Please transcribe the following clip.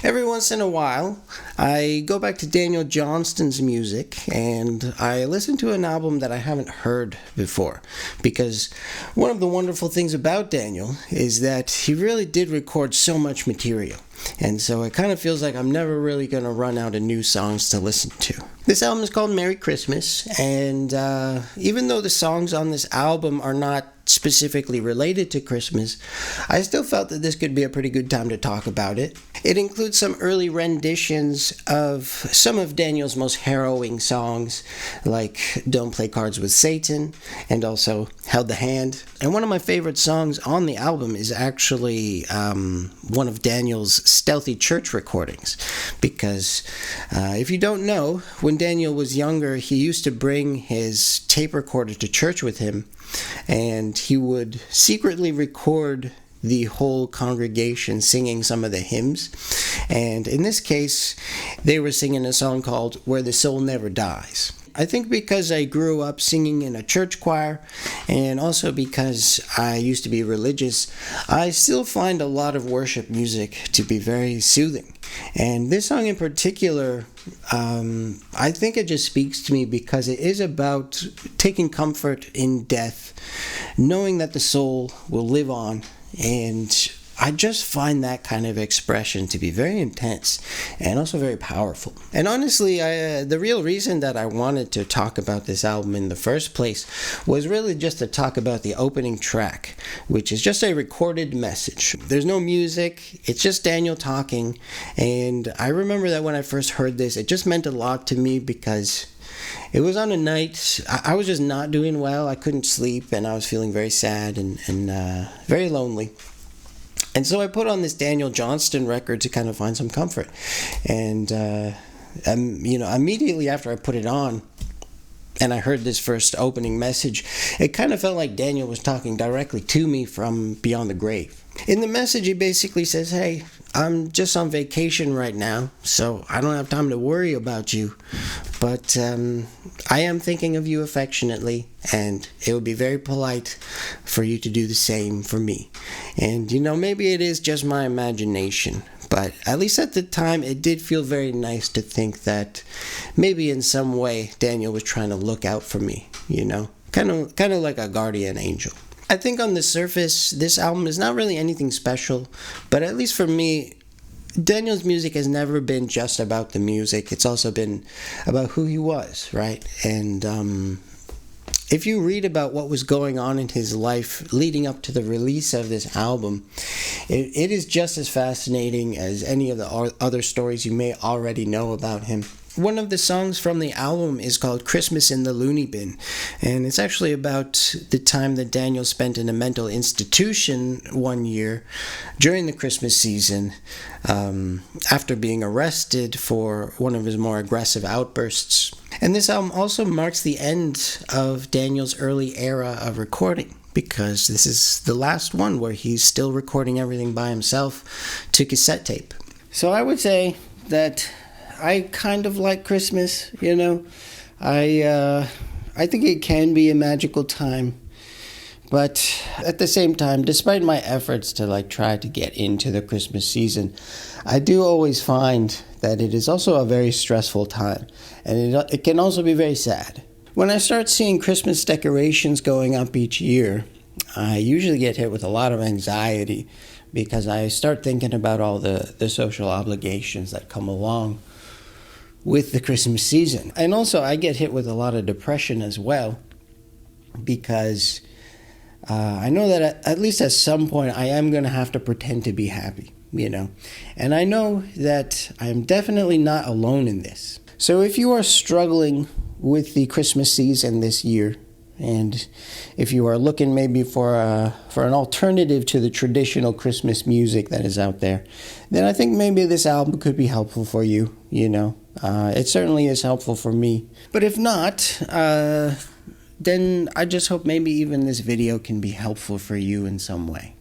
Every once in a while, I go back to Daniel Johnston's music and I listen to an album that I haven't heard before. Because one of the wonderful things about Daniel is that he really did record so much material. And so it kind of feels like I'm never really going to run out of new songs to listen to. This album is called Merry Christmas, and even though the songs on this album are not specifically related to Christmas, I still felt that this could be a pretty good time to talk about it. It includes some early renditions of some of Daniel's most harrowing songs, like Don't Play Cards with Satan, and also Held the Hand. And one of my favorite songs on the album is actually one of Daniel's stealthy church recordings, because if you don't know, when Daniel was younger, he used to bring his tape recorder to church with him, and he would secretly record the whole congregation singing some of the hymns. And in this case, they were singing a song called Where the Soul Never Dies. I think because I grew up singing in a church choir, and also because I used to be religious, I still find a lot of worship music to be very soothing. And this song in particular, I think it just speaks to me because it is about taking comfort in death, knowing that the soul will live on, and I just find that kind of expression to be very intense and also very powerful. And honestly, the real reason that I wanted to talk about this album in the first place was really just to talk about the opening track, which is just a recorded message. There's no music, it's just Daniel talking. And I remember that when I first heard this, it just meant a lot to me because it was on a night I was just not doing well. I couldn't sleep and I was feeling very sad and very lonely. And so I put on this Daniel Johnston record to kind of find some comfort. And, immediately after I put it on and I heard this first opening message, it kind of felt like Daniel was talking directly to me from beyond the grave. In the message, he basically says, hey, I'm just on vacation right now, so I don't have time to worry about you. But I am thinking of you affectionately, and it would be very polite for you to do the same for me. And, maybe it is just my imagination, but at least at the time, it did feel very nice to think that maybe in some way Daniel was trying to look out for me, kind of like a guardian angel. I think on the surface, this album is not really anything special, but at least for me, Daniel's music has never been just about the music. It's also been about who he was, right? And if you read about what was going on in his life leading up to the release of this album, it is just as fascinating as any of the other stories you may already know about him. One of the songs from the album is called Christmas in the Loony Bin, and it's actually about the time that Daniel spent in a mental institution one year during the Christmas season after being arrested for one of his more aggressive outbursts. And this album also marks the end of Daniel's early era of recording, because this is the last one where he's still recording everything by himself to cassette tape. So I would say that I kind of like Christmas, I think it can be a magical time. But at the same time, despite my efforts to try to get into the Christmas season, I do always find that it is also a very stressful time, and it can also be very sad. When I start seeing Christmas decorations going up each year, I usually get hit with a lot of anxiety because I start thinking about all the social obligations that come along with the Christmas season. And also I get hit with a lot of depression as well, because I know that at least at some point I am going to have to pretend to be happy, And I know that I'm definitely not alone in this. So if you are struggling with the Christmas season this year, and if you are looking maybe for an alternative to the traditional Christmas music that is out there, then I think maybe this album could be helpful for you, It certainly is helpful for me. But if not, then I just hope maybe even this video can be helpful for you in some way.